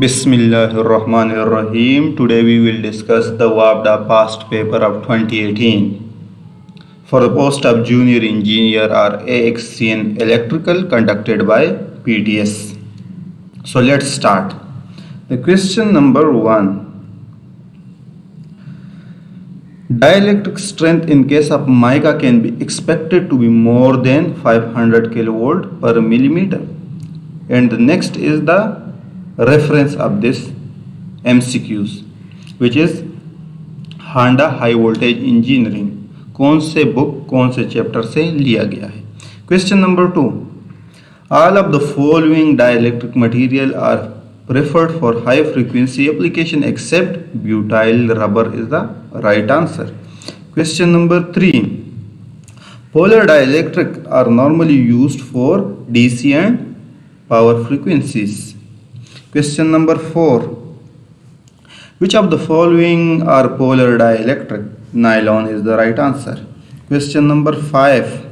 Bismillahirrahmanirrahim. Today we will discuss the WAPDA past paper of 2018 for the post of junior engineer or AXCN electrical conducted by PTS. So let's start. The question number 1. Dielectric strength in case of mica can be expected to be more than 500 kilovolt per millimeter. And the next is the reference of this MCQs, which is हांडा high voltage engineering, कौन से book कौन से chapter से लिया गया है. Question number 2. All of the following dielectric material are preferred for high frequency application except butyl rubber is the right answer. Question number 3. Polar dielectric are normally used for DC and power frequencies. Question number 4. Which of the following are polar dielectric? Nylon is the right answer. Question number 5.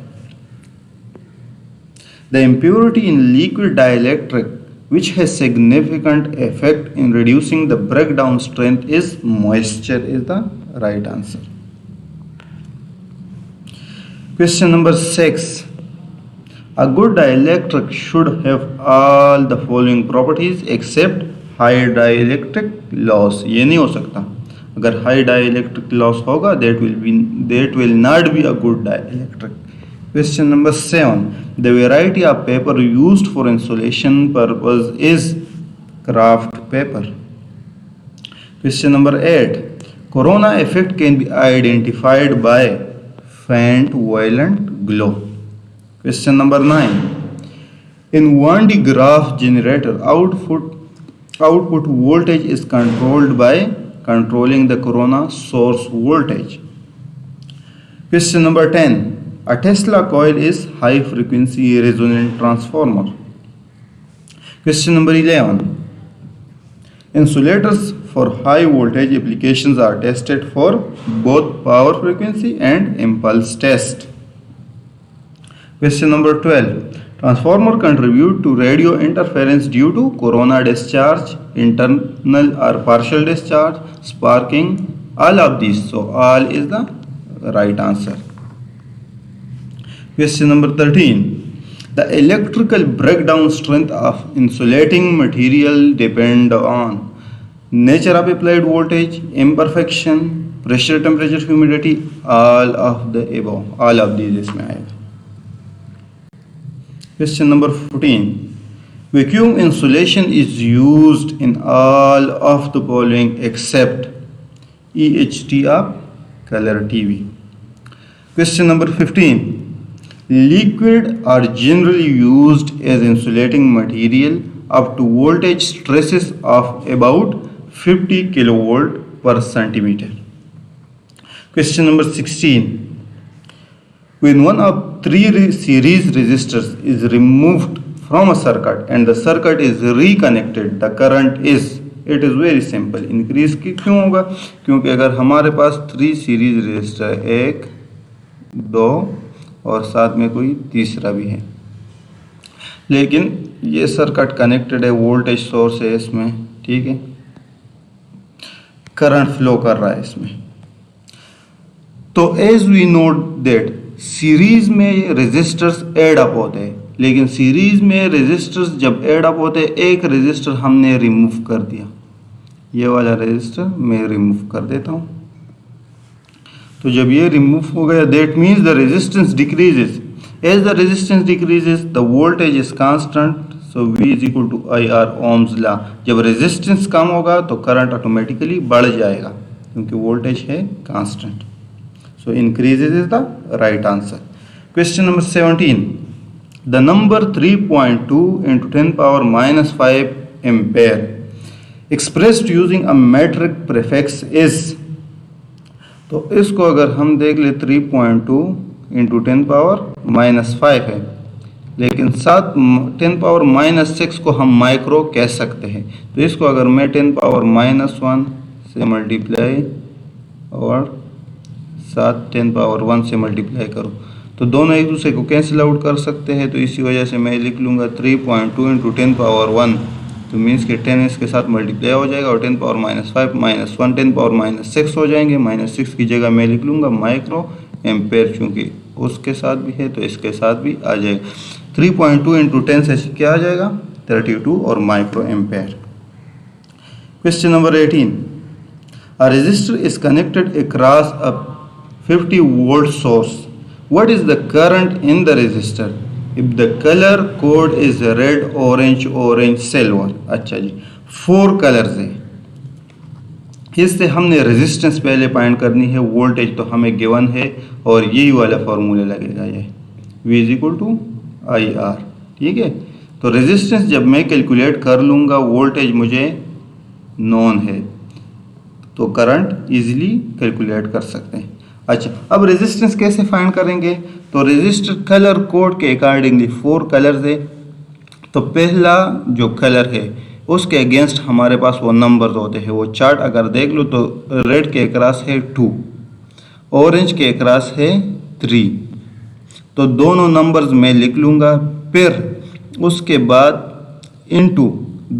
The impurity in liquid dielectric which has significant effect in reducing the breakdown strength is moisture is the right answer. Question number 6. A good dielectric should have all the following properties except high dielectric loss. ये नहीं हो सकता. अगर high dielectric loss होगा that will not be a good dielectric. Question number 7. The variety of paper used for insulation purpose is kraft paper. Question number 8. Corona effect can be identified by faint violet glow. Question number 9. In 1D graph generator, output voltage is controlled by controlling the corona source voltage. Question number 10. A Tesla coil is high frequency resonant transformer. Question number 11. Insulators for high voltage applications are tested for both power frequency and impulse test. Question number 12. Transformer contribute to radio interference due to corona discharge, internal or partial discharge, sparking, all of these. So all is the right answer. Question number 13. The electrical breakdown strength of insulating material depend on nature of applied voltage, imperfection, pressure, temperature, humidity, all of the above. All of these इसमें आएगा. Question number 14. Vacuum insulation is used in all of the following except EHT of color TV. Question number 15. Liquid are generally used as insulating material up to voltage stresses of about 50 kilovolt per centimeter. Question number 16. When one of 3 series resistors is removed from a circuit and the circuit is reconnected, the current is, it is very simple. Increase क्यों होगा? क्योंकि अगर हमारे पास 3 series register है, 1, 2 और साथ में कोई तीसरा भी है, लेकिन ये सर्किट कनेक्टेड है, वोल्टेज सोर्स है इसमें, ठीक है, करंट फ्लो कर रहा है इसमें. तो as we note that series में रेजिस्टर्स ऐड अप होते हैं, लेकिन सीरीज में रेजिस्टर्स जब ऐड अप होते हैं, एक रेजिस्टर हमने रिमूव कर दिया, ये वाला रेजिस्टर मैं रिमूव कर देता हूँ. तो जब ये रिमूव हो गया, that means the resistance decreases. As the resistance decreases the voltage is constant. So V is equal to IR Ohm's law. जब रेजिस्टेंस कम होगा तो करंट ऑटोमेटिकली बढ़ जाएगा क्योंकि वोल्टेज है constant. So increases is the right answer. Question number 17. The number 3.2 into 10 power minus 5 ampere expressed using a metric prefix is. तो इसको अगर हम देख ले 3.2 इंटू 10 पावर माइनस 5 है, लेकिन साथ 10 पावर माइनस 6 को हम माइक्रो कह सकते हैं. तो इसको अगर मैं 10 पावर माइनस 1 से मल्टीप्लाई और साथ 10 पावर 1 से मल्टीप्लाई करूँ तो दोनों एक दूसरे को कैंसिल आउट कर सकते हैं. तो इसी वजह से मैं लिख लूँगा 3.2 इंटू 10 पावर 1 तो मीन्स कि 10 इसके साथ मल्टीप्लाई हो जाएगा और 10 पावर -5 -1 10 पावर -6 हो जाएंगे। -6 की जगह मैं लिख लूँगा माइक्रो एम्पेयर, चूँकि उसके साथ भी है तो इसके साथ भी आ जाएगा। 3.2 इंटू 10 से क्या आ जाएगा 32 और micro ampere. Question number 18, a resistor is connected across a 50 volt source. What is the current in the resistor if the color code is red, orange, silver? अच्छा जी, 4 कलर्स है। इससे हमने रेजिस्टेंस पहले फाइंड करनी है, वोल्टेज तो हमें given है और यही वाला फॉर्मूला लगेगा, ये V = IR। ठीक है, तो रेजिस्टेंस जब मैं कैलकुलेट कर लूँगा, वोल्टेज मुझे नॉन है, तो करंट इजीली कैलकुलेट कर सकते हैं। अच्छा, अब रेजिस्टेंस कैसे फाइंड करेंगे? तो रेजिस्टर कलर कोड के अकॉर्डिंगली 4 कलर्स है। तो पहला जो कलर है उसके अगेंस्ट हमारे पास वो नंबर्स होते हैं। वो चार्ट अगर देख लो तो रेड के अक्रॉस है 2, ऑरेंज के अक्रॉस है 3, तो दोनों नंबर्स मैं लिख लूँगा। फिर उसके बाद इनटू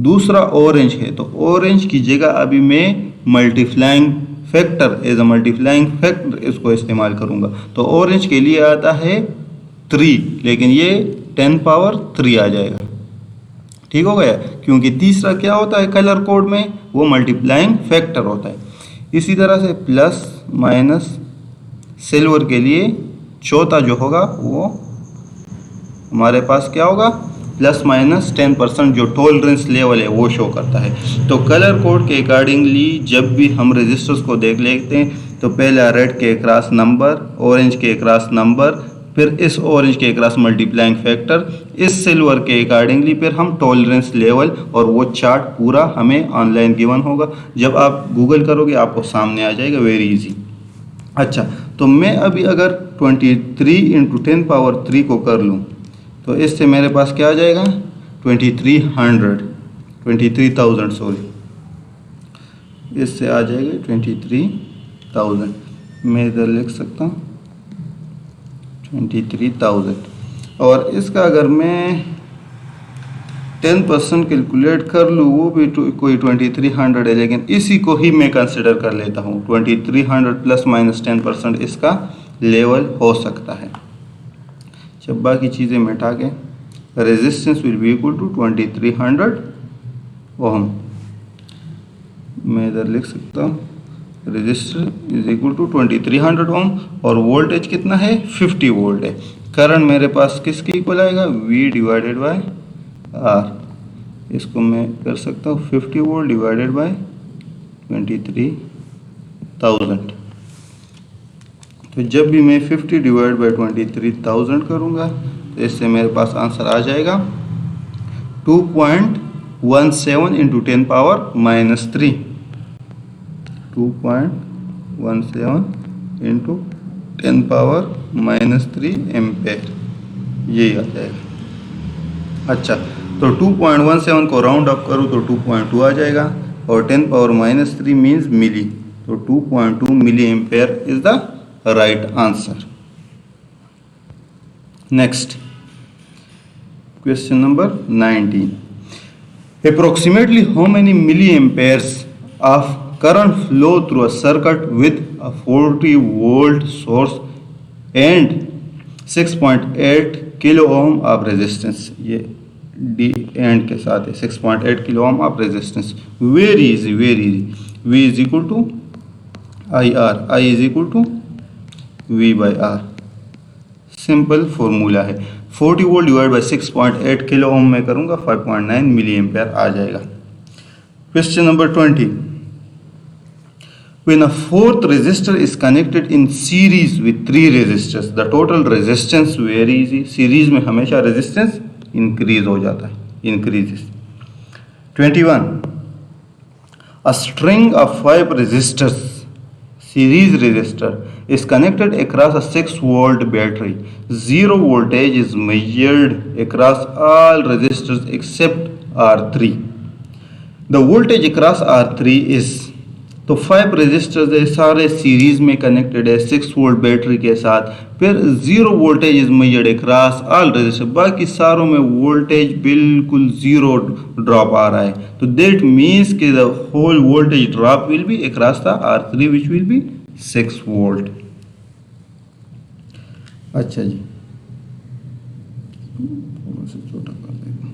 दूसरा ऑरेंज है, तो ऑरेंज की जगह अभी मैं multiplying factor as a multiplying factor इसको इस्तेमाल करूँगा। तो ऑरेंज के लिए आता है 3, लेकिन ये 10 पावर 3 आ जाएगा। ठीक हो गया, क्योंकि तीसरा क्या होता है कलर कोड में, वो मल्टीप्लाइंग फैक्टर होता है। इसी तरह से प्लस माइनस सिल्वर के लिए चौथा जो होगा वो हमारे पास क्या होगा ±10% जो टॉलरेंस लेवल है वो शो करता है। तो कलर कोड के अकॉर्डिंगली जब भी हम रजिस्टर्स को देख लेते हैं तो पहला रेड के अक्रॉस नंबर, ऑरेंज के अक्रॉस नंबर, फिर इस ऑरेंज के अक्रॉस मल्टीप्लाइंग फैक्टर, इस सिल्वर के अकॉर्डिंगली फिर हम टॉलरेंस लेवल, और वो चार्ट पूरा हमें ऑनलाइन गिवन होगा। जब आप गूगल करोगे आपको सामने आ जाएगा, वेरी इजी। अच्छा, तो मैं अभी अगर 23 इंटू 10 पावर 3 को कर लूँ तो इससे मेरे पास क्या आ जाएगा 23,000 सॉरी, इससे आ जाएगा 23,000। मैं इधर लिख सकता हूँ 23,000। और इसका अगर मैं 10% कैलकुलेट कर लूँ वो भी कोई 2300 है, लेकिन इसी को ही मैं कंसिडर कर लेता हूँ। 2300 ±10% इसका लेवल हो सकता है। जब बाकी चीज़ें मिटा के resistance will be equal to 2300 ohm, मैं इधर लिख सकता हूँ resistor is equal to 2300 ohm, और वोल्टेज कितना है 50 वोल्ट है। करंट मेरे पास किसके इक्वल आएगा V/R। इसको मैं कर सकता हूँ 50 वोल्ट डिवाइडेड बाय 23,000। तो जब भी मैं 50 डिवाइड बाई 23,000 करूँगा तो इससे मेरे पास आंसर आ जाएगा 2.17 into 10 power -3, 2.17 into 10 power -3 ampere, यही आ जाएगा। अच्छा, तो 2.17 को राउंड अप करूँ तो 2.2 आ जाएगा, और 10 पावर -3 मीन्स मिली, तो 2.2 milli ampere is the right answer. Next, question number 19. Approximately how many milliamperes of current flow through a circuit with a 40 volt source and 6.8 kilo ohm of resistance? ये D end के साथ है 6.8 kilo ohm of resistance. Very easy, very easy. V is equal to IR, I is equal to V/R, simple formula है। 40 volt divide by 6.8 kilo ohm में करूंगा 5.9 milli ampere आ जाएगा। Question number 20, when a fourth resistor is connected in series with 3 resistors, the total resistance, very easy, series में हमेशा resistance increase हो जाता है, increases. 21, a string of 5 resistors, series resistor, is connected across a 6 volt battery. Zero voltage is measured across all resistors except R3. The voltage across R3 is, तो तो 5 resistors है, सारे series में connected है 6 volt battery के साथ। फिर 0 voltage is measured across all resistor, बाकी सारों में वोल्टेज बिल्कुल 0 ड्रॉप आ रहा है। तो दैट मीन्स कि the whole voltage drop will be across the R3 which will be 6 volt. अच्छा जी, थोड़ा सा छोटा कर देगा।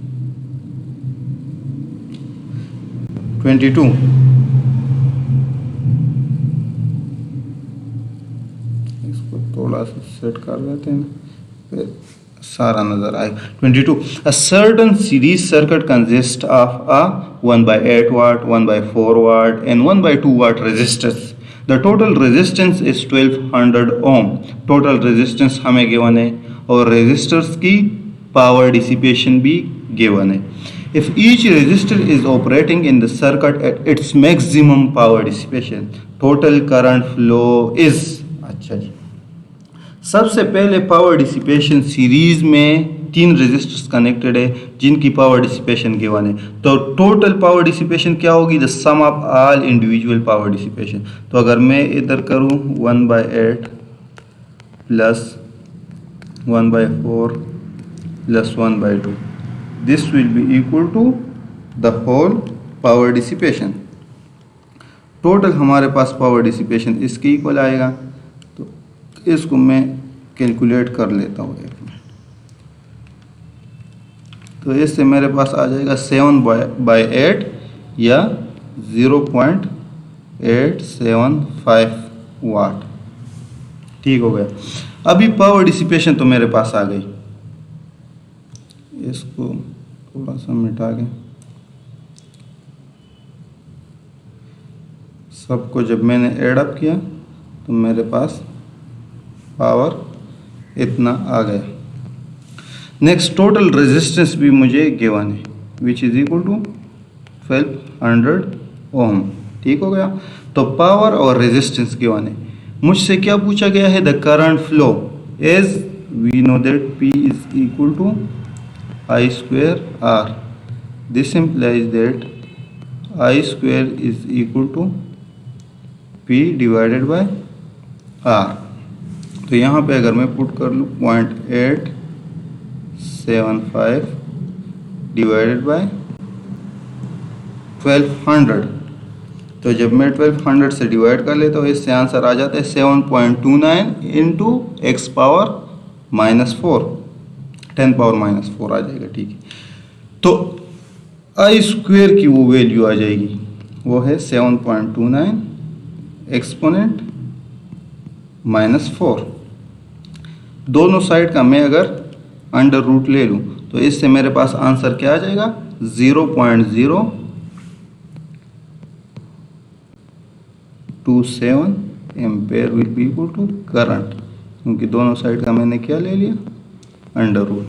22 थोड़ा सा सेट कर देते हैं, फिर सारा नजर आएगा। 22 a certain series circuit consist of a 1/8 watt, 1/4 watt and 1/2 watt resistors. The total resistance is 1200 ohm. Total resistance हमें गिवन है और रेजिस्टर्स की पावर डिसिपेशन भी गिवन है। If each resistor is operating in the circuit at its maximum power dissipation, total current flow is। अच्छा जी, सबसे पहले power dissipation series में 3 रेजिस्टर्स कनेक्टेड है जिनकी पावर डिसिपेशन गिवन है। तो टोटल पावर डिसिपेशन क्या होगी? The sum of all individual power dissipation. तो अगर मैं इधर करूं 1/8 प्लस 1/4 प्लस 1/2, this will be equal to the whole power dissipation. Total हमारे पास पावर डिसिपेशन इसके इक्वल आएगा। तो इसको मैं कैलकुलेट कर लेता हूँ एक मिनट। तो इससे मेरे पास आ जाएगा 7/8 या 0.875 वाट। ठीक हो गया। अभी पावर डिसिपेशन तो मेरे पास आ गई, इसको थोड़ा सा मिटा के सबको जब मैंने ऐड अप किया तो मेरे पास पावर इतना आ गया। नेक्स्ट टोटल रेजिस्टेंस भी मुझे गिवन है विच इज इक्वल टू 1200 ओम। ठीक हो गया। तो पावर और रेजिस्टेंस गिवन है। मुझसे क्या पूछा गया है? The current flow as we know that P is equal to I square R. This implies that I square is equal to P divided by R. तो यहाँ पे अगर मैं पुट कर लूँ 0.875 डिवाइडेड बाय 1200, तो जब मैं 1200 से डिवाइड कर लेता हूँ इससे आंसर आ जाता है 7.29 इंटू एक्स पावर -4, 10 पावर -4 आ जाएगा। ठीक है। तो आई स्क्वेयर की वो वैल्यू आ जाएगी, वो है 7.29 एक्सपोनेंट -4। दोनों साइड का मैं अगर अंडर रूट ले लूँ तो इससे मेरे पास आंसर क्या आ जाएगा? 0.027 ampere will be equal to current, क्योंकि दोनों साइड का मैंने क्या ले लिया? Under root.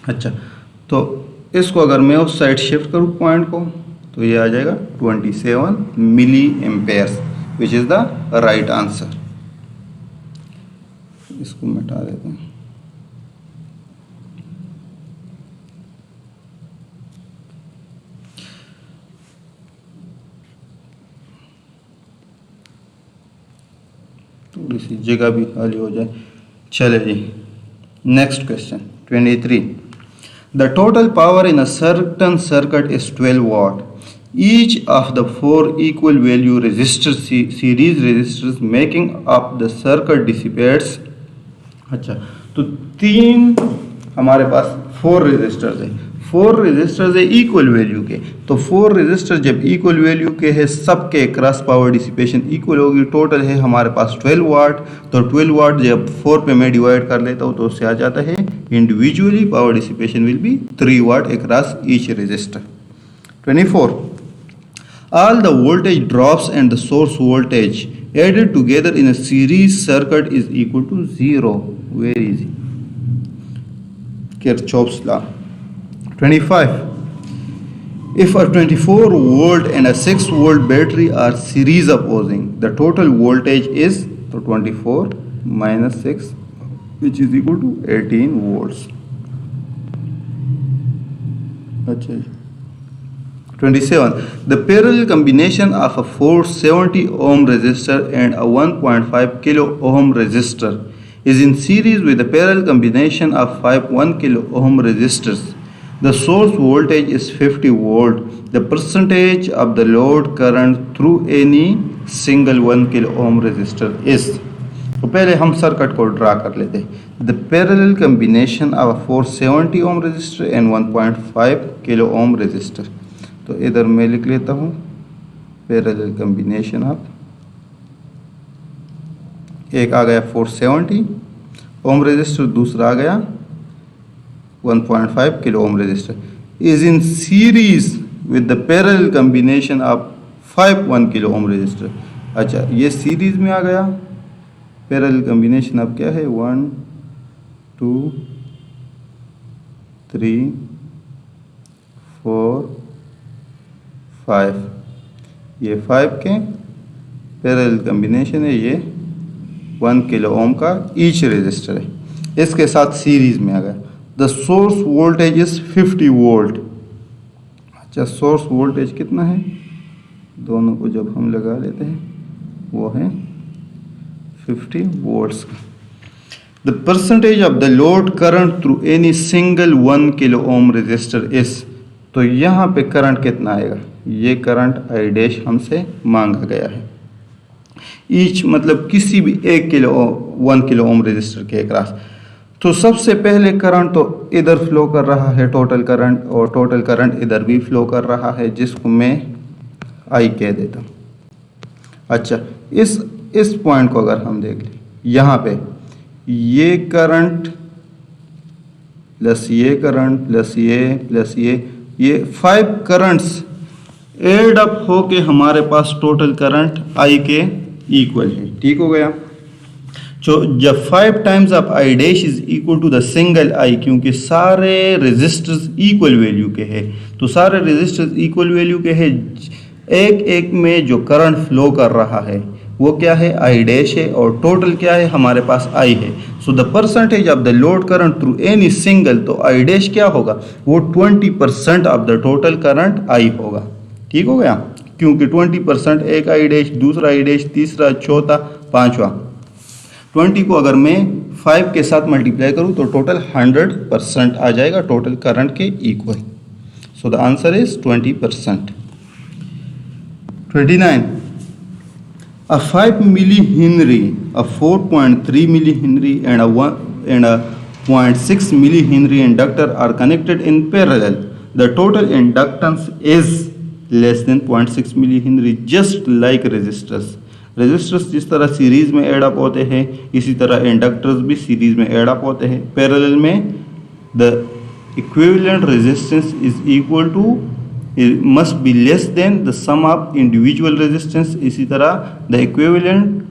अच्छा, तो इसको अगर मैं उस साइड शिफ्ट करूँ पॉइंट को तो ये आ जाएगा 27 milli amperes which is the right answer. इसको मिटा देते हैं। थोड़ी सी जगह भी खाली हो जाए। चले जी, next question 23. The total power in a certain circuit is 12 watt. Each of the 4 equal value resistors, series resistors making up the circuit dissipates। अच्छा, तो 3 हमारे पास 4 रेजिस्टर्स है, 4 रेजिस्टर्स है इक्वल वैल्यू के। तो 4 रेजिस्टर जब इक्वल वैल्यू के है, सबके क्रॉस पावर डिसिपेशन इक्वल होगी। टोटल है हमारे पास 12 वाट। तो 12 वाट जब 4 पे मैं डिवाइड कर लेता हूँ तो उससे आ जाता है individually power dissipation will be 3 watt across each resistor. 24. All the voltage drops and the source voltage added together in a series circuit is equal to 0. Very easy. Kirchhoff's law. 25. If a 24 volt and a 6 volt battery are series opposing, the total voltage is, so 24 minus 6 which is equal to 18 volts. अच्छा, 27. The parallel combination of a 470 ohm resistor and a 1.5 kilo ohm resistor is in series with the parallel combination of 1 kilo ohm resistors. The source voltage is 50 volt. The percentage of the load current through any single 1 kilo ohm resistor is. तो पहले हम circuit को draw कर लेते हैं. The parallel combination of 470 ohm resistor and 1.5 kilo ohm resistor. तो इधर मैं लिख लेता हूँ पैरेलल कम्बिनेशन ऑफ, एक आ गया 470 ओम रजिस्टर, दूसरा आ गया 1.5 kilo ohm register, is in series with the parallel combination of 1 kilo ohm register. अच्छा, ये सीरीज में आ गया. पैरेलल कम्बिनेशन अब क्या है, 1 2 3 4 5, ये 5 के पैरेलल कम्बिनेशन है. ये 1 किलो ओम का ईच रेजिस्टर है, इसके साथ सीरीज में आ गया. The source voltage is 50 volt. अच्छा, सोर्स वोल्टेज कितना है, दोनों को जब हम लगा लेते हैं वो है 50 वोल्ट्स का. The percentage of the load current through any single 1 kilo ohm register is. तो यहाँ पे करंट कितना आएगा, ये करंट आई डैश हमसे मांगा गया है. ईच मतलब किसी भी 1 किलो ओम रजिस्टर के अक्रॉस. तो सबसे पहले करंट तो इधर फ्लो कर रहा है टोटल करंट, और टोटल करंट इधर भी फ्लो कर रहा है, जिसको मैं आई कह देता हूँ. अच्छा, इस पॉइंट को अगर हम देख लें, यहाँ पे ये करंट प्लस ये करंट प्लस ये 5 करंट्स एड अप होके हमारे पास टोटल करंट आई के इक्वल है. ठीक हो गया. तो जब 5 times of I dash is equal to the single I, क्योंकि सारे रेजिस्टर्स इक्वल वैल्यू के हैं, तो सारे रेजिस्टर्स इक्वल वैल्यू के हैं. एक में जो करंट फ्लो कर रहा है वो क्या है, आई डैश है, और टोटल क्या है हमारे पास आई है. So the percentage of the load current through any single, तो आई डैश क्या होगा, वो 20% of the total current I होगा. ठीक हो गया, क्योंकि 20% एक आई डैश, दूसरा आई डैश, तीसरा, चौथा, पांचवा. 20 को अगर मैं 5 के साथ मल्टीप्लाई करूं तो टोटल 100% आ जाएगा टोटल करंट के equal. So the answer is 20%. 29. A 5 millihenry, a 4.3 millihenry and a 0.6 millihenry inductor are connected in parallel. The total inductance is less than 0.6 millihenry, just like resistors. Resistors जिस तरह series में add up होते हैं, इसी तरह inductors भी series में add up होते हैं. पैरेलल में the equivalent resistance is equal to must be less than the sum of individual resistance. इसी तरह the equivalent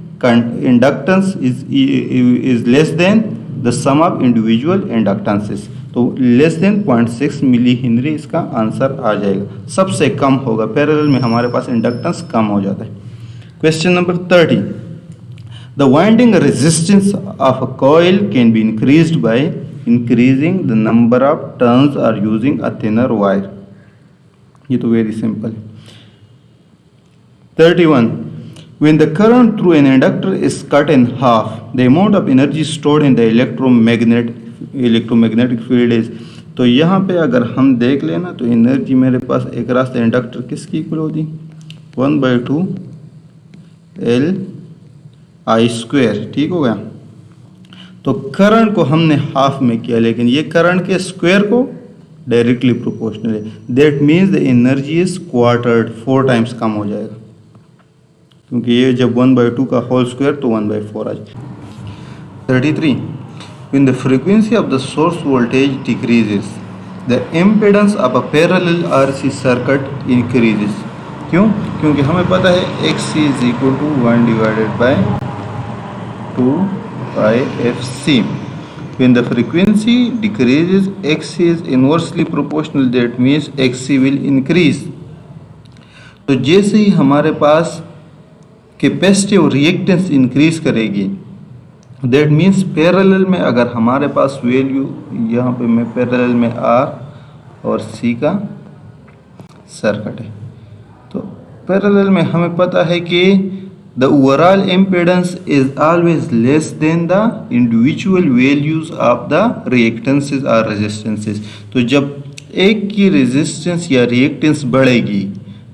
inductance is less than the sum of individual inductances. तो less than 0.6 milli henry इसका answer आ जाएगा. सबसे कम होगा, parallel में हमारे पास इंडक्टेंस कम हो जाता है. Question number 30. The winding resistance of a coil can be increased by increasing the number of turns or using a thinner wire. ये तो very simple. 31. When the current through an inductor is cut in half, the amount of energy stored in the electromagnetic field is. तो यहाँ पे अगर हम देख लेना तो एनर्जी मेरे पास एक रास्ते इंडक्टर किसकी इक्वल होती, 1/2 L I स्क्वायर. ठीक हो गया. तो करंट को हमने हाफ में किया, लेकिन ये करंट के स्क्वायर को डायरेक्टली प्रोपोर्शनल है. That means the energy is quartered, 4 times कम हो जाएगा, क्योंकि ये जब 1/2 का होल स्क्वायर तो 1/4 आ जाएगा. 33. When the frequency of the source voltage decreases, the impedance of a parallel RC circuit increases. क्यों? क्योंकि हमें पता है XC is equal to 1/2πfc. When the frequency decreases, XC is inversely proportional. That means XC will increase. तो जैसे ही हमारे पास capacitive reactance increase करेगी, that means parallel में अगर हमारे पास वैल्यू, यहाँ पे मैं पैरेलल में R और C का सर्किट है। तो पैरेलल में हमें पता है कि the overall impedance is always less than the individual values of the reactances और रेजिस्टेंसेस। तो जब एक की रेजिस्टेंस या रिएक्टेंस बढ़ेगी,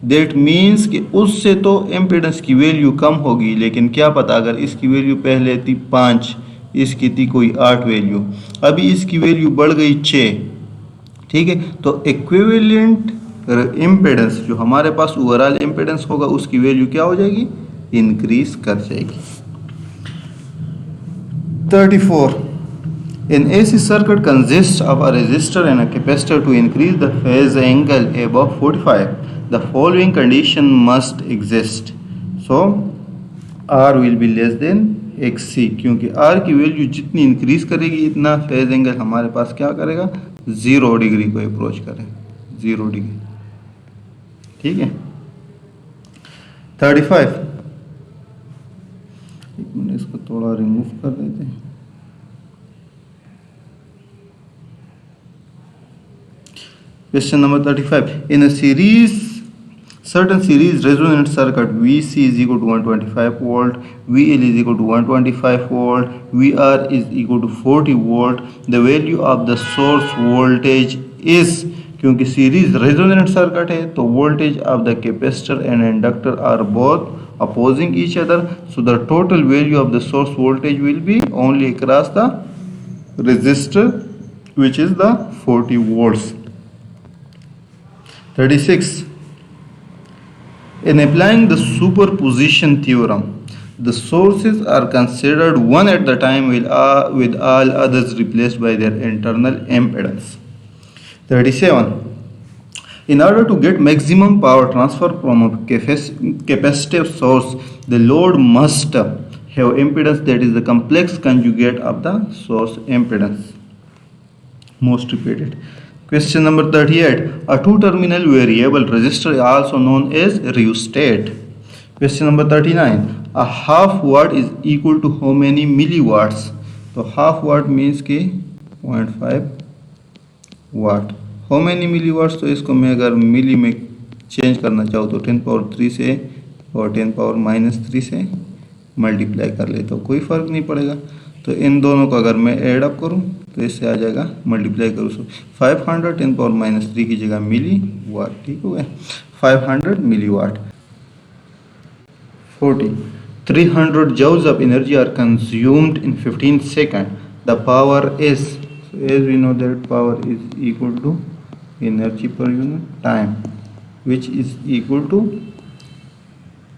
दैट मीन्स कि उससे तो इम्पीडेंस की वैल्यू कम होगी, लेकिन क्या पता अगर इसकी वैल्यू पहले थी 5, इसकी थी कोई 8 वैल्यू, अभी इसकी वैल्यू बढ़ गई 6, ठीक है, तो इक्विवेलेंट इम्पीडेंस जो हमारे पास ओवरऑल इम्पीडेंस होगा उसकी वैल्यू क्या हो जाएगी, इंक्रीज कर जाएगी। 34. An AC circuit consists of a resistor and a capacitor. To increase the phase angle above 45, the following condition must exist. So R will be less than XC, क्योंकि R की value जितनी increase करेगी इतना phase angle हमारे पास क्या करेगा, 0 degree को approach करेगा, 0 डिग्री, ठीक है। 35. एक मिनट इसको थोड़ा रिमूव कर देते हैं। Question number 35. In a certain series resonant circuit, VC is equal to 125 volt, VL is equal to 125 volt, VR is equal to 40 volt. The value of the source voltage is, क्योंकि series resonant circuit है तो voltage of the capacitor and inductor are both opposing each other, so the total value of the source voltage will be only across the resistor, which is the 40 volts. 36. In applying the superposition theorem, the sources are considered one at the time with all others replaced by their internal impedance. 37. In order to get maximum power transfer from a capacitive source, the load must have impedance that is the complex conjugate of the source impedance. Most repeated. Question number 38. A two-terminal variable resistor is also known as rheostat. Question number 39. A half watt is equal to how many milliwatts? So half watt means कि 0.5 watt. How many milliwatts? तो इसको मैं अगर मिली में change करना चाहूँ तो 10 power 3 से और 10 पावर -3 से मल्टीप्लाई कर ले तो कोई फ़र्क नहीं पड़ेगा। तो इन दोनों को अगर मैं ऐड अप करूँ तो इससे आ जाएगा, मल्टीप्लाई करूँ तो 500 10 पावर -3 की जगह मिली वाट, ठीक हो गया, 500 मिली वाट। 40. 300 joules of energy are consumed in 15 seconds. The power is, so as we know that power is equal to energy per unit time, which is equal to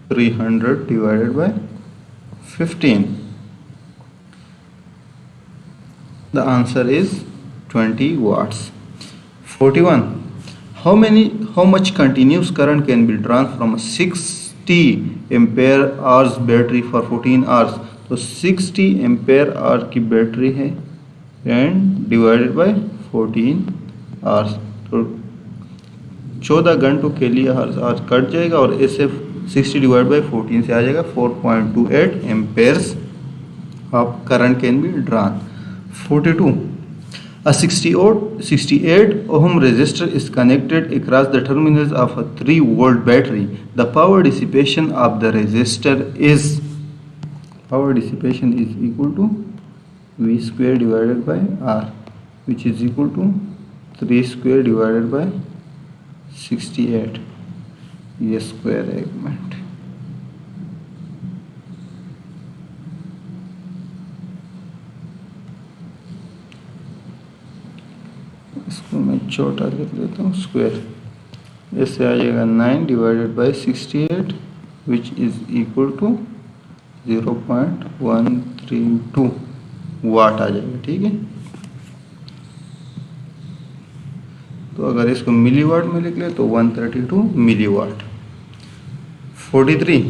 300 divided by 15. The answer is 20 watts. 41. How much continuous current can be drawn from a 60 ampere hours battery for 14 hours? तो 60 ampere our की battery है and divided by 14 hours, तो 14 घंटों के लिए हर hours cut जाएगा और इससे 60 डिवाइड बाय 14 से आ जाएगा 4.28 Ampere's of current can be drawn. 42. A 68 ohm resistor is connected across the terminals of a 3 volt battery. The power dissipation of the resistor is equal to V square divided by R, which is equal to 3 square divided by 68. ये square है, एक minute, इसको मैं छोटा लिख लेता हूँ, square, इससे आ जाएगा 9 divided by 68 which is equal to 0.132 watt आ जाएगा, ठीक है। तो अगर इसको मिलीवाट में लिख ले तो 132 milliwatt. 43.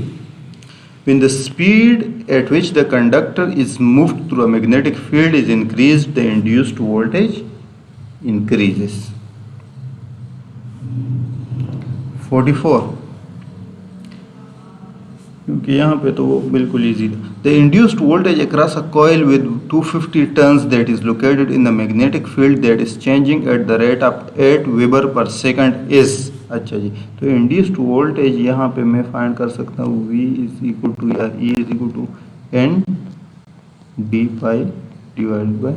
When the speed at which the conductor is moved through a magnetic field is increased, the induced voltage increases. 44. क्योंकि यहाँ पे तो वो बिल्कुल ईजी था। The induced voltage across a coil with 250 turns that is located in the magnetic field that is changing at the rate of 8 Weber per second is, अच्छा जी, तो induced voltage यहाँ पे मैं फाइंड कर सकता हूँ V इज इक्वल टू या E is equal to N D phi divide by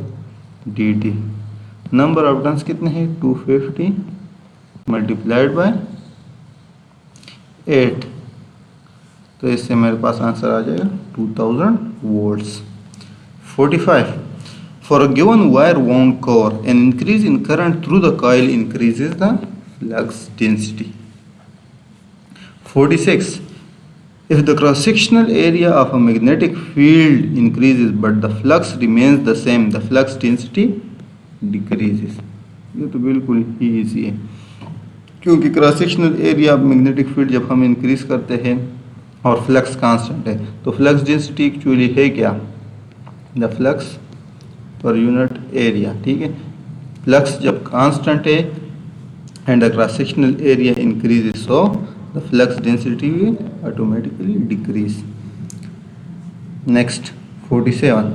D T. Number of turns कितने हैं 250 मल्टीप्लाइड बाय 8, तो इससे मेरे पास आंसर आ जाएगा 2000 volts. 45 for a given wire wound core an increase in current through the coil increases the flux density. 46 if the cross sectional area of a magnetic field increases but the flux remains the same, the flux density decreases। ये तो बिल्कुल ही easy है, क्योंकि cross sectional area of magnetic field जब हम increase करते हैं और फ्लक्स कांस्टेंट है, तो फ्लक्स डेंसिटी एक्चुअली है क्या, the flux per unit area. ठीक है, फ्लक्स जब कांस्टेंट है and the cross sectional area increases, so the flux density will automatically decrease. Next 47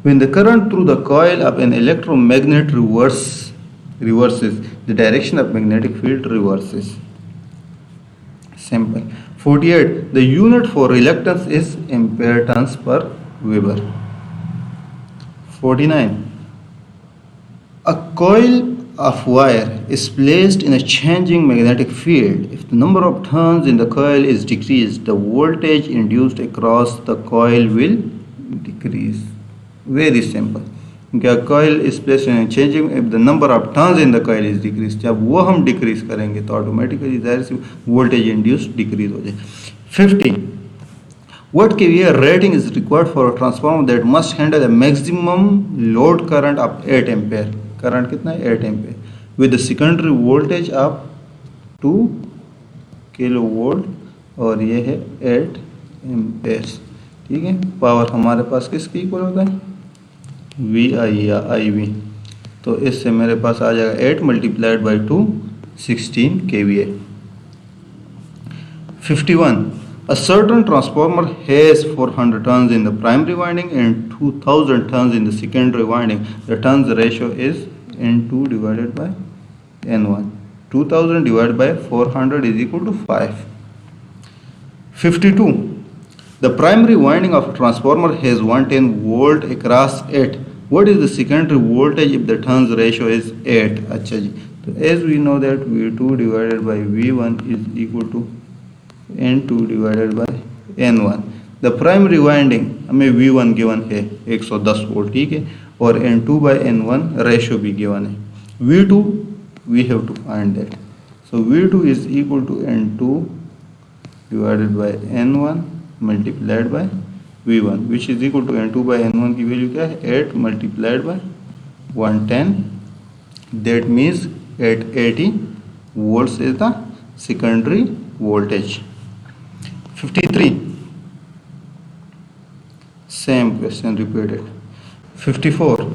when the current through the coil of an electromagnet reverses, the direction of magnetic field reverses। Simple। 48 the unit for reluctance is ampere turns per Weber। 49 a coil of wire is placed in a changing magnetic field. If the number of turns in the coil is decreased, the voltage induced across the coil will decrease। Very simple। क्या coil is placed in a changing, if the number of turns in the coil is decreased, जब वो हम decrease करेंगे तो automatically जाहिर C voltage induce decrease हो जाए। 50 what kVA rating is required for a transformer that must handle a maximum load current of 8 ampere। Current कितना है 8 ampere with secondary voltage of 2 kilo volt और ये है 8 एम्पेयर्स। ठीक है, पावर हमारे पास किसके इक्वल होता है वी आई या आई वी, तो इससे मेरे पास आ जाएगा 8 multiplied by 2 16 kVA। 51 a certain transformer has 400 turns in the primary winding and 2000 turns in the secondary winding, the turns ratio is N2 divided by N1। 2000 divided by 400 is equal to 5। 52 the primary winding of a transformer has 110 volt across 8, what is the secondary voltage if the turns ratio is 8। अच्छा जी, तो as we know that V2 divided by V1 is equal to N2 divided by N1। The primary winding हमें V1 given है 110 volt, ठीक है, और N2 by N1 ratio भी given है। V2 we have to find that, so V2 is equal to N2 divided by N1 multiplied by V1 which is equal to N2 by N1 की value क्या है 8 multiplied by 110, that means 880 volts is the secondary voltage। 53 same question repeated। 54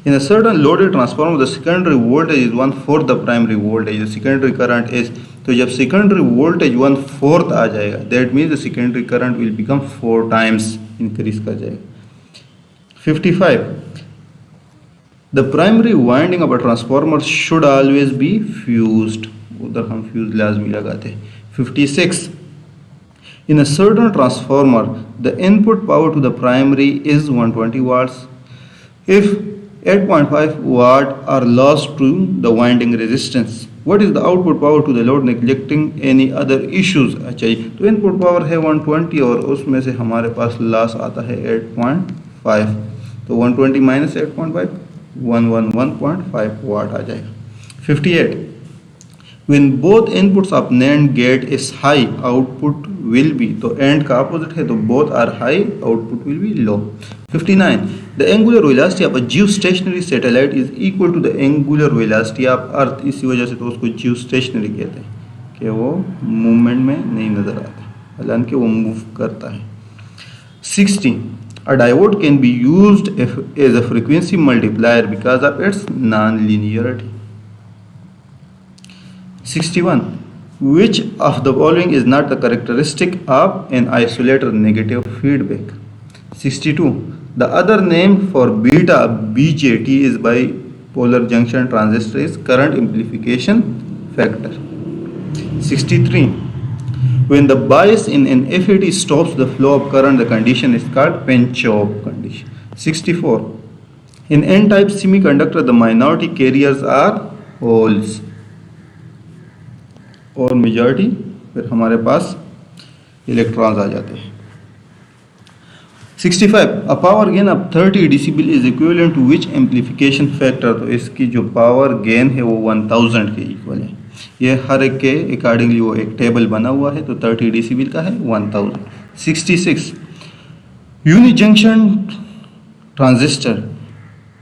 in a certain loaded transformer the secondary voltage is 1/4 the primary voltage, the secondary current is, तो जब secondary voltage 1/4 आ जाएगा that means the secondary current will become 4 times increase कर जाएगा। 55 the primary winding of a transformer should always be fused, उधर हम fuse लाजमी लगाते हैं। 56 in a certain transformer the input power to the primary is 120 watts if 8.5 watt are lost to the winding resistance, what is the output power to the load neglecting any other issues। अच्छा जी, तो input power है 120 और उसमें से हमारे पास loss आता है 8.5, तो 120 माइनस 8.5 111.5 वाट आ जाएगा। 58 when both inputs of NAND gate is high output will be, तो AND का opposite है तो both are high output will be low। 59 the angular velocity of a geostationary satellite is equal to the angular velocity of earth, इसी वजह से तो उसको geostationary कहते हैं कि वो मूवमेंट में नहीं नजर आता हालांकि वो मूव करता है। 60 a diode can be used as a frequency multiplier because of its non-linearity। 61 which of the following is not the characteristic of an isolator negative feedback। 62 the other name for beta BJT is bipolar junction transistor is current amplification factor। 63. When the bias in an FET stops the flow of current, the condition is called Pinch-off condition. 64. In N-type semiconductor, the minority carriers are holes और majority फिर हमारे पास electrons आ जाते हैं. 65. A power gain of 30 decibel is equivalent to which amplification factor? तो इसकी जो power gain है वो 1000 के इक्वल है. ये हर एक के अकॉर्डिंगली वो एक टेबल बना हुआ है, तो 30 डेसिबल का है 1000. 66. Unijunction transistor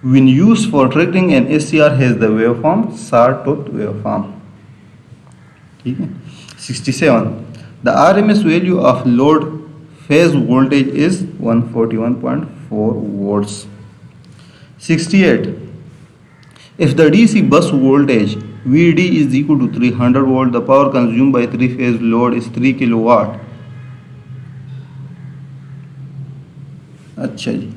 when used for triggering an SCR has the waveform sawtooth waveform. ठीक है. 67. The RMS value of load phase voltage is 141.4 volts. 68. If the DC bus voltage VD is equal to 300 volt, the power consumed by three-phase load is 3 kilowatt. अच्छा जी,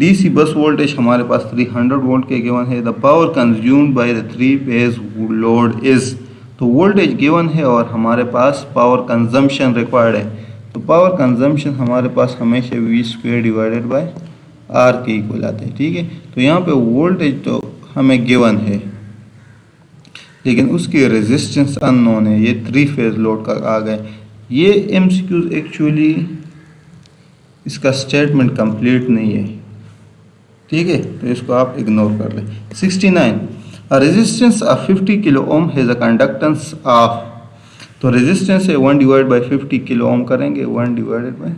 DC bus voltage हमारे पास 300 volt के given है. The power consumed by the three phase load is, तो voltage given है और हमारे पास power consumption required है. तो पावर कंजम्पशन हमारे पास हमेशा V² डिवाइडेड बाय R के इक्वल आता है. ठीक है, तो यहाँ पे वोल्टेज तो हमें गिवन है लेकिन उसकी रेजिस्टेंस अननोन है. ये थ्री फेज लोड का आ गए. ये MCQs एक्चुअली इसका स्टेटमेंट कंप्लीट नहीं है. ठीक है, तो इसको आप इग्नोर कर लें. 69. A resistance of 50 kilo ohm has a conductance of, तो रेजिस्टेंस है 1 डिवाइड बाय 50 किलो ओम करेंगे, 1 डिवाइडेड बाय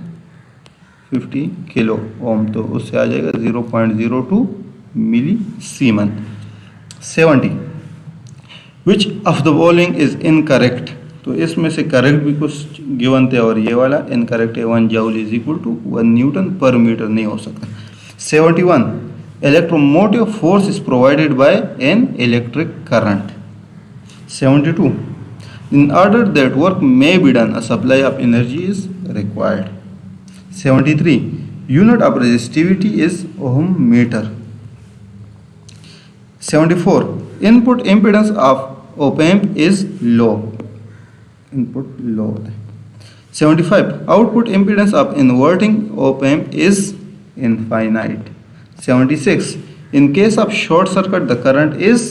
50 किलो ओम, तो उससे आ जाएगा 0.02 milli siemens. 70. Which of the following is incorrect, तो इसमें से करेक्ट भी कुछ गिवन थे और ये वाला इनकरेक्ट है. 1 joule is equal to 1 newton per metre नहीं हो सकता. 71. Electromotive force is provided by an electric current. 72. In order that work may be done a supply of energy is required. 73. Unit of resistivity is ohm metre. 74. Input impedance of op-amp is low. Input low. 75. Output impedance of inverting op-amp is infinite. 76. In case of short circuit, the current is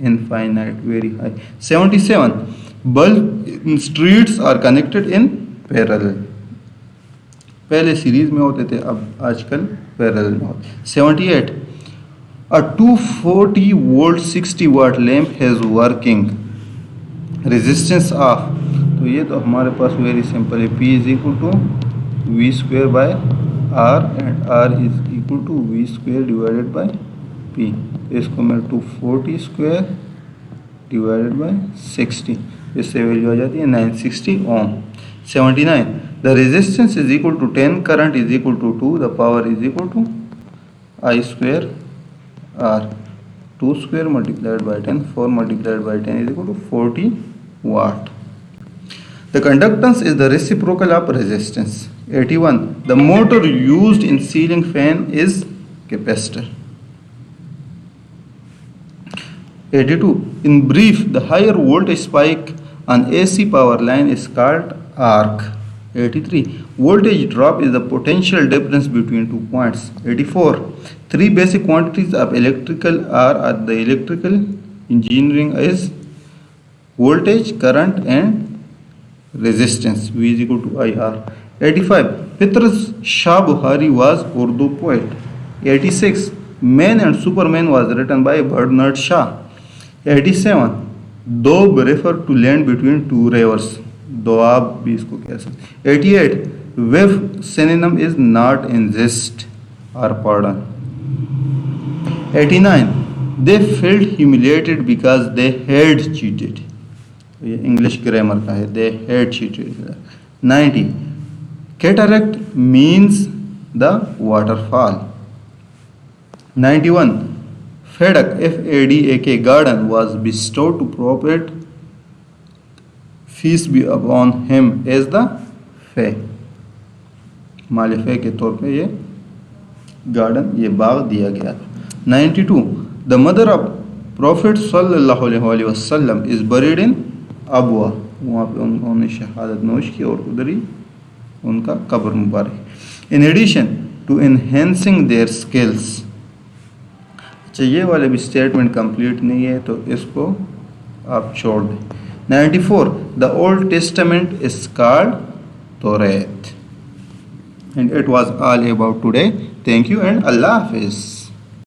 infinite, very high. 77. Bulb in streets are connected in parallel. पहले series में होते थे, अब आजकल parallel में होते. 78. A 240 volt 60 watt lamp has working resistance of, तो ये तो हमारे पास वेरी सिंपल है. P is equal to V² by R and R is equal to V² divided by P. तो इसको मैं 240 स्क्वायर डिवाइडेड बाय 60, इससे वैल्यू आ जाती है 960 ohm. 79. The resistance is equal to 10, current is equal to 2, the power is equal to I² R. 2 square multiplied by 10, 4 multiplied by 10 is equal to 40 watt. The conductance is the reciprocal of resistance. 81. The motor used in ceiling fan is capacitor. 82. In brief, the higher voltage spike on AC power line is called arc. 83. Voltage drop is the potential difference between 2 points. 84. Three basic quantities of electrical are at the electrical engineering is voltage, current and resistance. V is equal to IR. 85. Fitrus Shah Bukhari was Urdu poet. 86. Man and Superman was written by Bernard Shaw. 87. Doab refer to land between two rivers. Doab भी इसको कह सकते. 88. Wave synonym is not exist or pardon. 89. They felt humiliated because they had cheated. ये English grammar का है. They had cheated. 90. Cataract means the waterfall. 91. Fadak FADAK garden was bestowed to prophet feast be upon him as the फे, माल फे के तौर पे ये garden, ये बाग दिया गया. 92. द मदर ऑफ प्रॉफिट सल्लल्लाहु अलैहि वसल्लम इज बरीड इन अबवा. वहाँ पे उन्होंने शहादत नोश की और उधर ही उनका कब्र मुबारक। In addition to enhancing their skills. अच्छा, ये वाले भी स्टेटमेंट कंप्लीट नहीं है तो इसको आप छोड़ दें। 94 the old testament is called तौरात। And it was all about today. Thank you and अल्लाह हाफिज़।